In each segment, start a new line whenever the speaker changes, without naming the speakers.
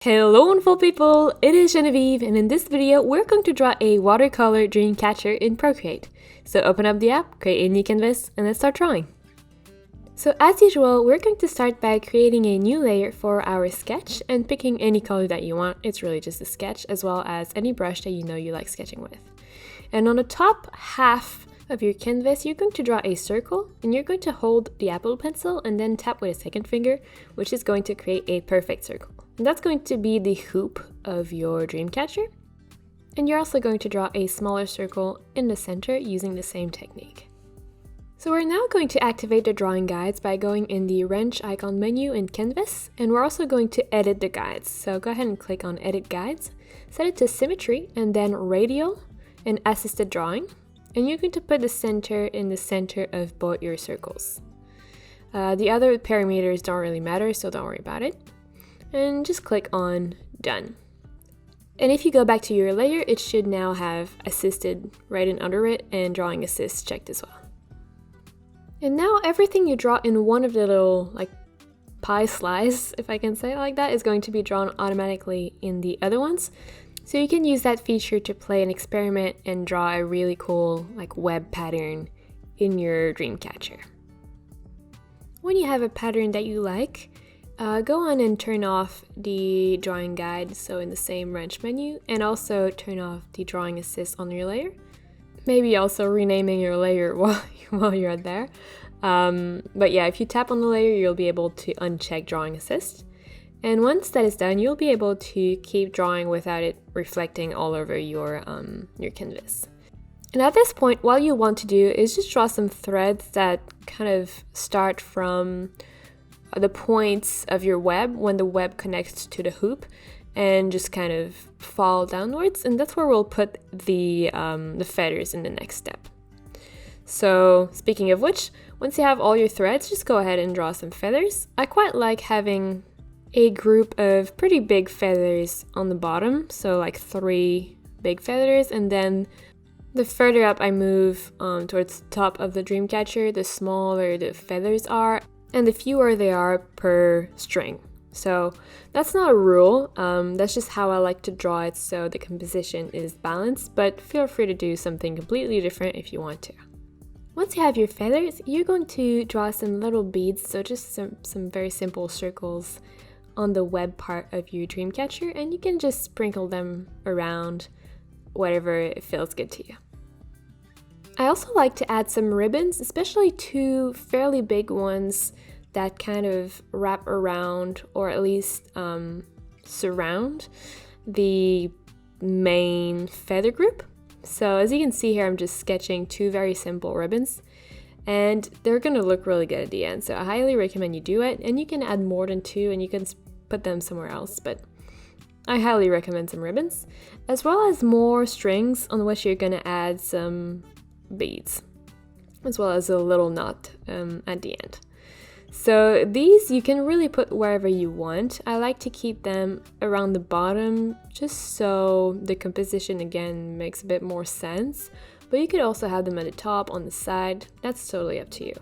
Hello wonderful people, it is Genevieve, and in this video we're going to draw a watercolor dream catcher in Procreate. So open up the app, create a new canvas, and let's start drawing. So as usual, we're going to start by creating a new layer for our sketch and picking any color that you want. It's really just a sketch, as well as any brush that you know you like sketching with. And on the top half of your canvas, you're going to draw a circle, and you're going to hold the Apple pencil and then tap with a second finger, which is going to create a perfect circle. And that's going to be the hoop of your dream catcher. And you're also going to draw a smaller circle in the center using the same technique. So we're now going to activate the drawing guides by going in the wrench icon menu in Canvas, and we're also going to edit the guides. So go ahead and click on Edit Guides, set it to Symmetry, and then Radial and Assisted Drawing. And you're going to put the center in the center of both your circles. The other parameters don't really matter, so don't worry about it. And just click on Done. And if you go back to your layer, it should now have Assisted right in under it and Drawing Assist checked as well. And now everything you draw in one of the little pie slice, if I can say it like that, is going to be drawn automatically in the other ones. So you can use that feature to play an experiment and draw a really cool web pattern in your dream catcher. When you have a pattern that you like, go on and turn off the drawing guide, so in the same wrench menu, and also turn off the drawing assist on your layer. Maybe also renaming your layer while you're there. But yeah, if you tap on the layer, you'll be able to uncheck drawing assist. And once that is done, you'll be able to keep drawing without it reflecting all over your canvas. And at this point, what you want to do is just draw some threads that kind of start from the points of your web when the web connects to the hoop and just kind of fall downwards, and that's where we'll put the feathers in the next step. So speaking of which, once you have all your threads, just go ahead and draw some feathers. I quite like having a group of pretty big feathers on the bottom, so 3 big feathers, and then the further up I move towards the top of the dream catcher, the smaller the feathers are, and the fewer they are per string. So that's not a rule, that's just how I like to draw it so the composition is balanced, but feel free to do something completely different if you want to. Once you have your feathers, you're going to draw some little beads, so just some very simple circles on the web part of your dream catcher, and you can just sprinkle them around whatever it feels good to you. I also like to add some ribbons, especially 2 fairly big ones that kind of wrap around, or at least surround, the main feather group. So as you can see here, I'm just sketching 2 very simple ribbons, and they're going to look really good at the end. So I highly recommend you do it, and you can add more than 2 and you can put them somewhere else, but I highly recommend some ribbons, as well as more strings on which you're going to add some beads, as well as a little knot at the end. So these you can really put wherever you want. I like to keep them around the bottom just so the composition again makes a bit more sense, but you could also have them at the top, on the side. That's totally up to you.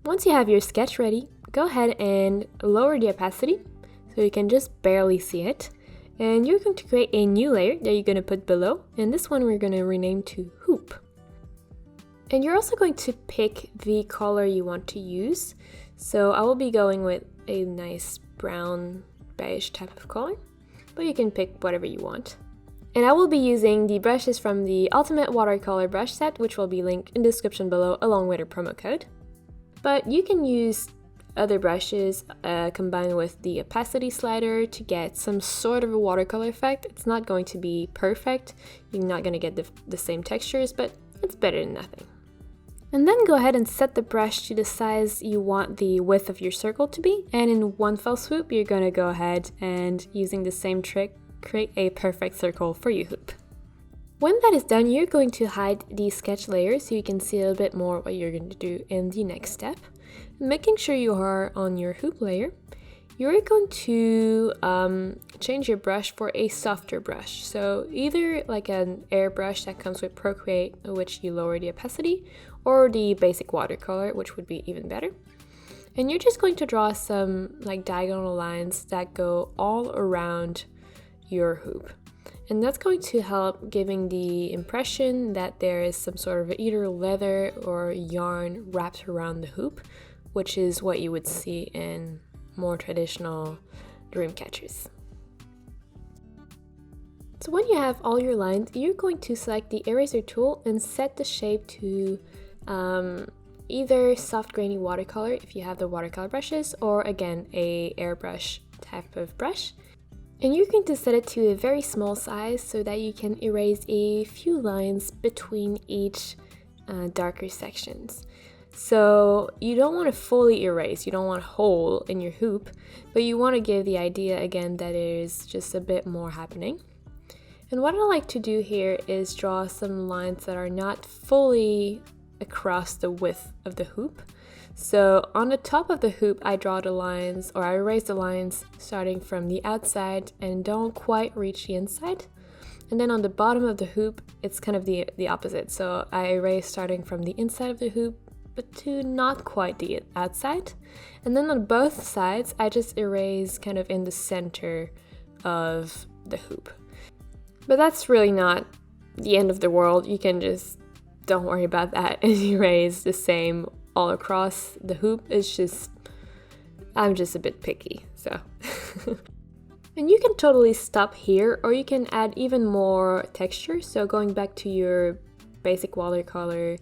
Once you have your sketch ready, go ahead and lower the opacity so you can just barely see it. And you're going to create a new layer that you're going to put below, and this one we're going to rename to Hoop. And you're also going to pick the color you want to use. So I will be going with a nice brown beige type of color, but you can pick whatever you want. And I will be using the brushes from the Ultimate Watercolor brush set, which will be linked in the description below along with a promo code. But you can use other brushes combined with the opacity slider to get some sort of a watercolor effect. It's not going to be perfect, you're not going to get the same textures, but it's better than nothing. And then go ahead and set the brush to the size you want the width of your circle to be, and in one fell swoop you're going to go ahead and, using the same trick, create a perfect circle for your hoop. When that is done, you're going to hide the sketch layer so you can see a little bit more what you're going to do in the next step. Making sure you are on your hoop layer, you're going to change your brush for a softer brush. So either an airbrush that comes with Procreate, which you lower the opacity, or the basic watercolor, which would be even better. And you're just going to draw some like diagonal lines that go all around your hoop. And that's going to help giving the impression that there is some sort of either leather or yarn wrapped around the hoop, which is what you would see in more traditional dream catchers. So when you have all your lines, you're going to select the eraser tool and set the shape to either soft grainy watercolor if you have the watercolor brushes, or again a airbrush type of brush. And you're going to set it to a very small size so that you can erase a few lines between each darker sections. So you don't want to fully erase, you don't want a hole in your hoop, but you want to give the idea again that there's just a bit more happening. And what I like to do here is draw some lines that are not fully across the width of the hoop. So on the top of the hoop, I draw the lines, or I erase the lines starting from the outside and don't quite reach the inside. And then on the bottom of the hoop, it's kind of the opposite. So I erase starting from the inside of the hoop, but to not quite the outside. And then on both sides, I just erase kind of in the center of the hoop. But that's really not the end of the world. You can just don't worry about that and erase the same all across the hoop. It's just, I'm just a bit picky, so. And you can totally stop here, or you can add even more texture. So going back to your basic watercolor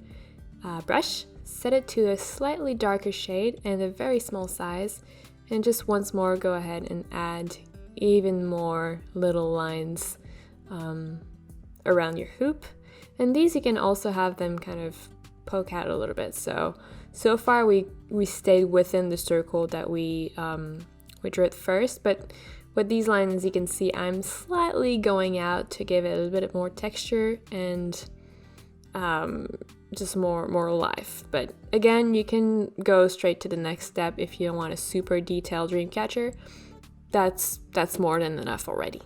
brush, set it to a slightly darker shade and a very small size, and just once more go ahead and add even more little lines around your hoop. And these you can also have them kind of poke out a little bit. So far we stayed within the circle that we drew at first, but with these lines you can see I'm slightly going out to give it a little bit more texture and just more life. But again, you can go straight to the next step if you don't want a super detailed dream catcher. That's more than enough already.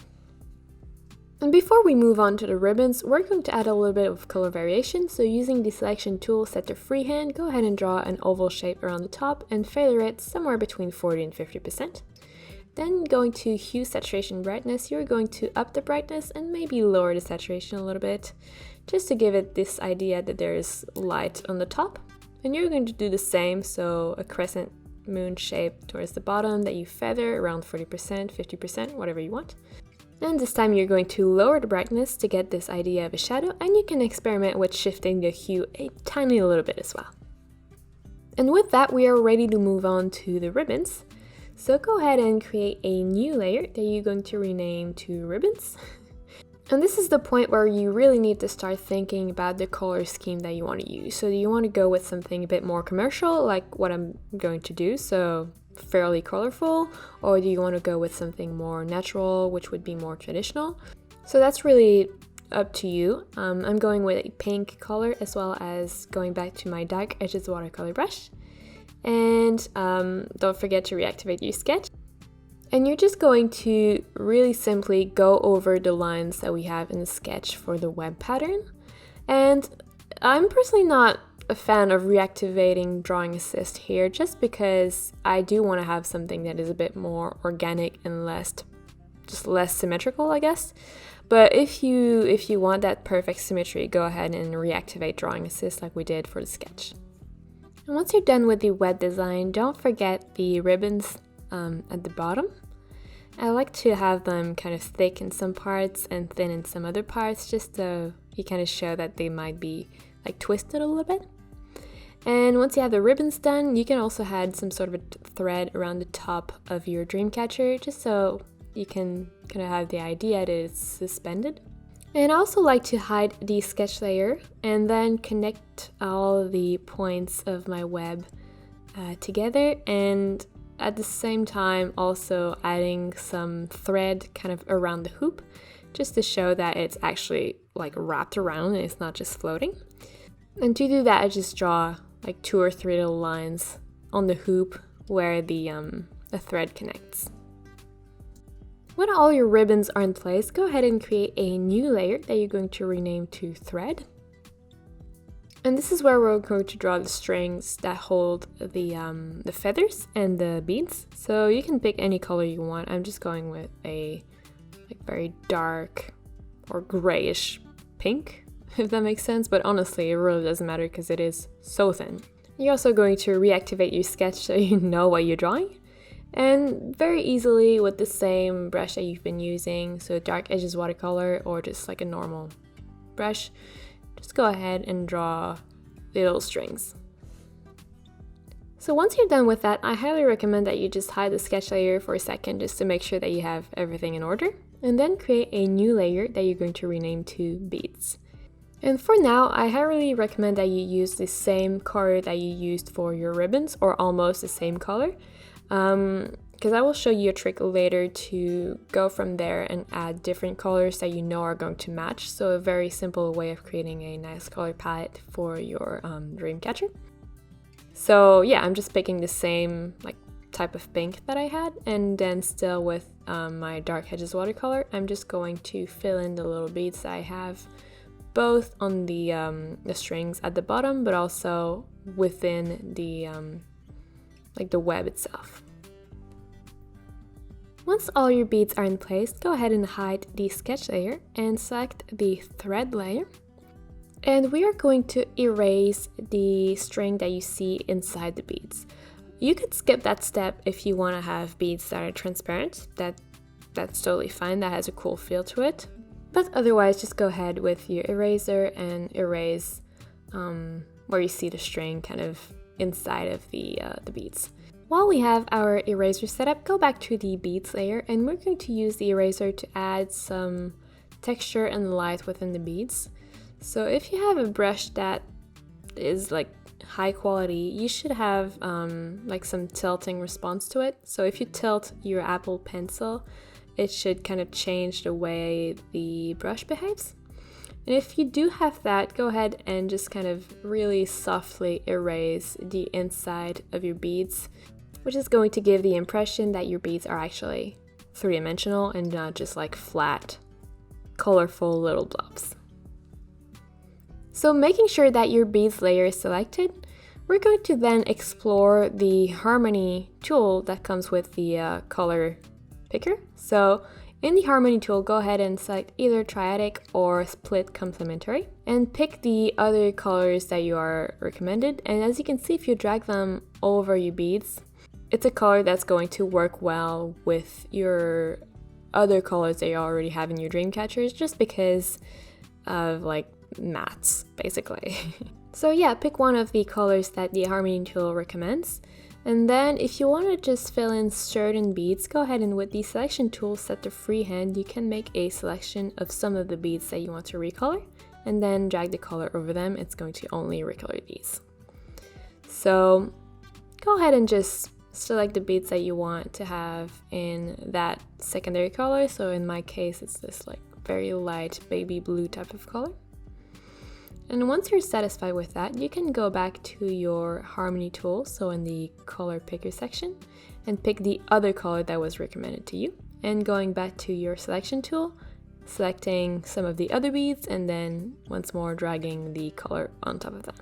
And before we move on to the ribbons, we're going to add a little bit of color variation. So using the selection tool set to freehand, go ahead and draw an oval shape around the top and feather it somewhere between 40 and 50%. Then going to hue, saturation, brightness, you're going to up the brightness and maybe lower the saturation a little bit, just to give it this idea that there is light on the top. And you're going to do the same, so a crescent moon shape towards the bottom that you feather around 40%, 50%, whatever you want. And this time you're going to lower the brightness to get this idea of a shadow, and you can experiment with shifting the hue a tiny little bit as well. And with that, we are ready to move on to the ribbons. So go ahead and create a new layer that you're going to rename to ribbons. And this is the point where you really need to start thinking about the color scheme that you want to use. So do you want to go with something a bit more commercial, like what I'm going to do, so fairly colorful, or do you want to go with something more natural, which would be more traditional? So that's really up to you. I'm going with a pink color, as well as going back to my dark edges watercolor brush. And don't forget to reactivate your sketch. And you're just going to really simply go over the lines that we have in the sketch for the web pattern. And I'm personally not a fan of reactivating drawing assist here, just because I do want to have something that is a bit more organic and less symmetrical, I guess. But if you want that perfect symmetry, go ahead and reactivate drawing assist like we did for the sketch. And once you're done with the web design, don't forget the ribbons at the bottom. I like to have them kind of thick in some parts and thin in some other parts, just so you kind of show that they might be like twisted a little bit. And once you have the ribbons done, you can also add some sort of a thread around the top of your dream catcher, just so you can kind of have the idea that it's suspended. And I also like to hide the sketch layer and then connect all the points of my web together, and at the same time also adding some thread kind of around the hoop, just to show that it's actually like wrapped around and it's not just floating. And to do that, I just draw like 2 or 3 little lines on the hoop where the thread connects. When all your ribbons are in place, go ahead and create a new layer that you're going to rename to thread. And this is where we're going to draw the strings that hold the feathers and the beads. So you can pick any color you want. I'm just going with a very dark or grayish pink, if that makes sense. But honestly, it really doesn't matter because it is so thin. You're also going to reactivate your sketch so you know what you're drawing. And very easily with the same brush that you've been using, so dark edges watercolor or just like a normal brush, just go ahead and draw little strings. So once you're done with that, I highly recommend that you just hide the sketch layer for a second just to make sure that you have everything in order, and then create a new layer that you're going to rename to beads. And for now, I highly recommend that you use the same color that you used for your ribbons, or almost the same color, because I will show you a trick later to go from there and add different colors that you know are going to match. So a very simple way of creating a nice color palette for your dream catcher. So yeah, I'm just picking the same type of pink that I had, and then still with my dark edges watercolor, I'm just going to fill in the little beads that I have, both on the strings at the bottom, but also within the web itself. Once all your beads are in place, go ahead and hide the sketch layer and select the thread layer. And we are going to erase the string that you see inside the beads. You could skip that step if you want to have beads that are transparent. That's totally fine, that has a cool feel to it. But otherwise, just go ahead with your eraser and erase where you see the string kind of inside of the beads. While we have our eraser set up, go back to the beads layer, and we're going to use the eraser to add some texture and light within the beads. So if you have a brush that is high quality, you should have some tilting response to it. So if you tilt your Apple Pencil, it should kind of change the way the brush behaves. And if you do have that, go ahead and just kind of really softly erase the inside of your beads, which is going to give the impression that your beads are actually three-dimensional and not just flat, colorful little blobs. So making sure that your beads layer is selected, we're going to then explore the harmony tool that comes with the color picker. So in the harmony tool, go ahead and select either triadic or split complementary and pick the other colors that you are recommended. And as you can see, if you drag them over your beads, it's a color that's going to work well with your other colors that you already have in your dream catchers, just because of mattes basically. So yeah, pick one of the colors that the harmony tool recommends. And then if you want to just fill in certain beads, go ahead and with the selection tool set to freehand, you can make a selection of some of the beads that you want to recolor and then drag the color over them. It's going to only recolor these. So go ahead and just select the beads that you want to have in that secondary color. So in my case, it's this very light baby blue type of color. And once you're satisfied with that, you can go back to your harmony tool, so in the color picker section, and pick the other color that was recommended to you. And going back to your selection tool, selecting some of the other beads, and then once more dragging the color on top of that.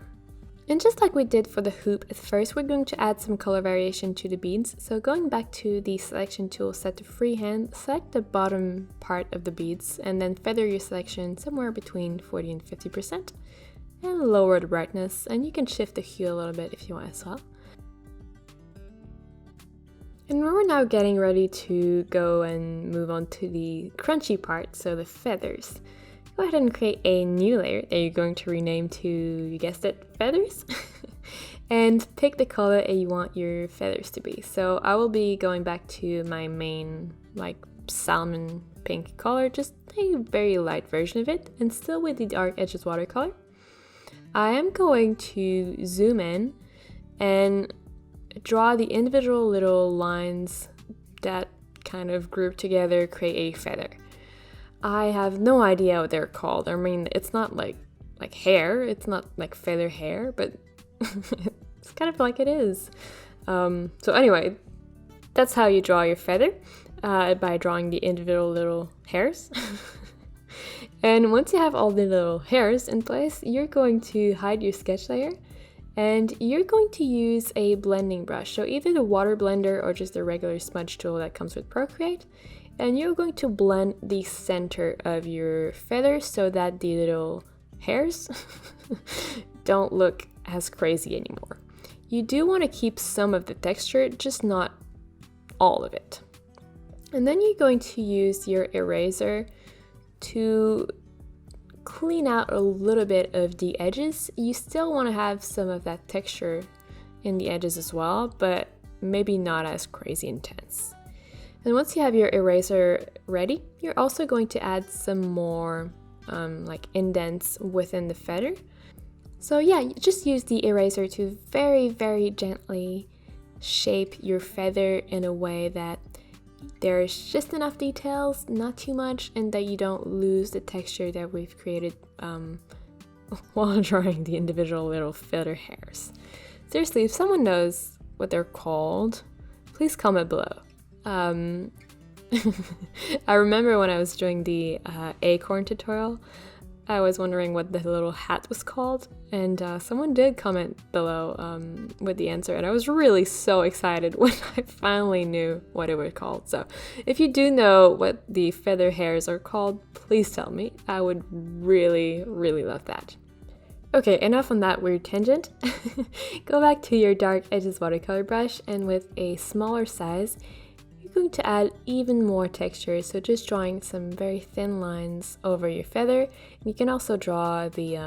And just like we did for the hoop at first, we're going to add some color variation to the beads. So going back to the selection tool set to freehand, select the bottom part of the beads and then feather your selection somewhere between 40 and 50% and lower the brightness, and you can shift the hue a little bit if you want as well. And we're now getting ready to go and move on to the crunchy part, so the feathers. Go ahead and create a new layer that you're going to rename to, you guessed it, feathers. And pick the color that you want your feathers to be. So I will be going back to my main salmon pink color, just a very light version of it, and still with the dark edges watercolor. I am going to zoom in and draw the individual little lines that kind of group together, create a feather. I have no idea what they're called. I mean, it's not like hair, it's not like feather hair, but it's kind of like it is. So anyway, that's how you draw your feather, by drawing the individual little hairs. And once you have all the little hairs in place, you're going to hide your sketch layer and you're going to use a blending brush. So either the water blender or just the regular smudge tool that comes with Procreate. And you're going to blend the center of your feather so that the little hairs don't look as crazy anymore. You do want to keep some of the texture, just not all of it. And then you're going to use your eraser to clean out a little bit of the edges. You still want to have some of that texture in the edges as well, but maybe not as crazy intense. And once you have your eraser ready, you're also going to add some more like indents within the feather. So yeah, you just use the eraser to very, very gently shape your feather in a way that there's just enough details, not too much, and that you don't lose the texture that we've created while drawing the individual little feather hairs. Seriously, if someone knows what they're called, please comment below. I remember when I was doing the acorn tutorial, I was wondering what the little hat was called, and someone did comment below with the answer, and I was really so excited when I finally knew what it was called. So if you do know what the feather hairs are called, please tell me. I would really, really love that. Okay, enough on that weird tangent. Go back to your dark edges watercolor brush, and with a smaller size, you're going to add even more texture, so just drawing some very thin lines over your feather. You can also draw the,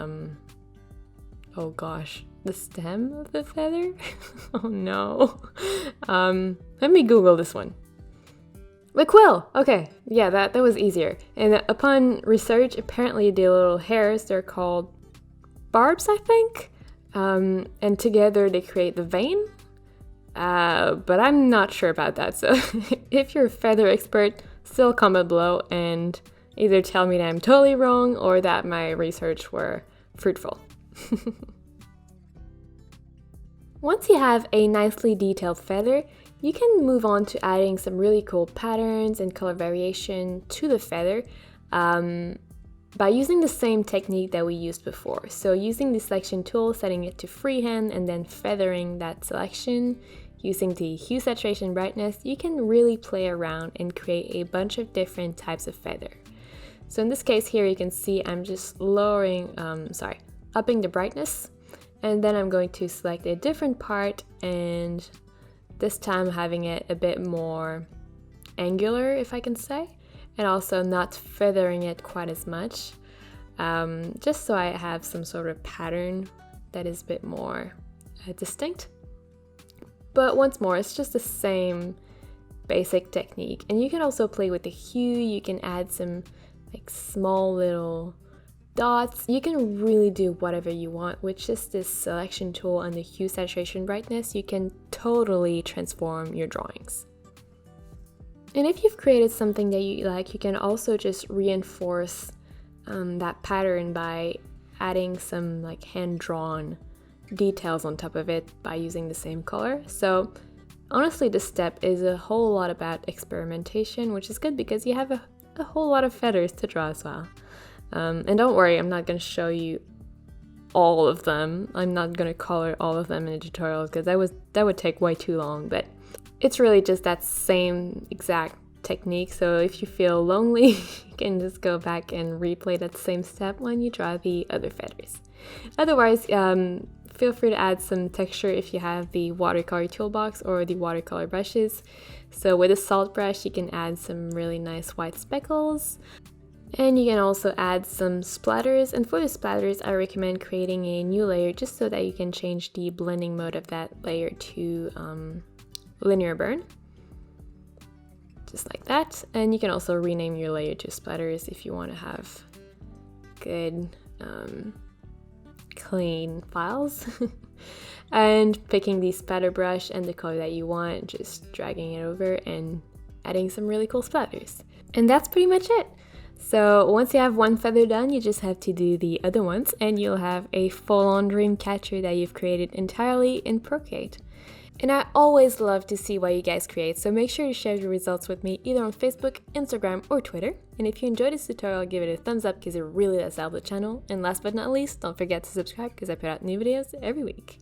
oh gosh, the stem of the feather? Oh no. Let me Google this one. The quill! Okay, yeah, that was easier. And upon research, apparently the little hairs, they're called barbs, I think? And together they create the vein. But I'm not sure about that, so if you're a feather expert, still comment below and either tell me that I'm totally wrong or that my research were fruitful. Once you have a nicely detailed feather, you can move on to adding some really cool patterns and color variation to the feather by using the same technique that we used before. So using the selection tool, setting it to freehand, and then feathering that selection. Using the hue, saturation, brightness, you can really play around and create a bunch of different types of feather. So in this case here, you can see I'm just upping the brightness, and then I'm going to select a different part, and this time having it a bit more angular, if I can say, and also not feathering it quite as much, just so I have some sort of pattern that is a bit more distinct. But once more, it's just the same basic technique. And you can also play with the hue. You can add some like small little dots. You can really do whatever you want with just this selection tool and the hue, saturation, brightness. You can totally transform your drawings. And if you've created something that you like, you can also just reinforce that pattern by adding some like hand-drawn details on top of it by using the same color. So honestly, this step is a whole lot about experimentation, which is good because you have a whole lot of feathers to draw as well. And don't worry, I'm not going to show you all of them. I'm not going to color all of them in a tutorial because that would take way too long, but it's really just that same exact technique. So if you feel lonely, you can just go back and replay that same step when you draw the other feathers. Otherwise, feel free to add some texture if you have the watercolor toolbox or the watercolor brushes. So with a salt brush, you can add some really nice white speckles. And you can also add some splatters. And for the splatters, I recommend creating a new layer just so that you can change the blending mode of that layer to linear burn. Just like that. And you can also rename your layer to splatters if you want to have good clean files. And picking the splatter brush and the color that you want, just dragging it over and adding some really cool splatters. And that's pretty much it. So once you have one feather done, you just have to do the other ones and you'll have a full-on dream catcher that you've created entirely in Procreate. And I always love to see what you guys create, so make sure to share your results with me either on Facebook, Instagram, or Twitter. And if you enjoyed this tutorial, give it a thumbs up because it really does help the channel. And last but not least, don't forget to subscribe because I put out new videos every week.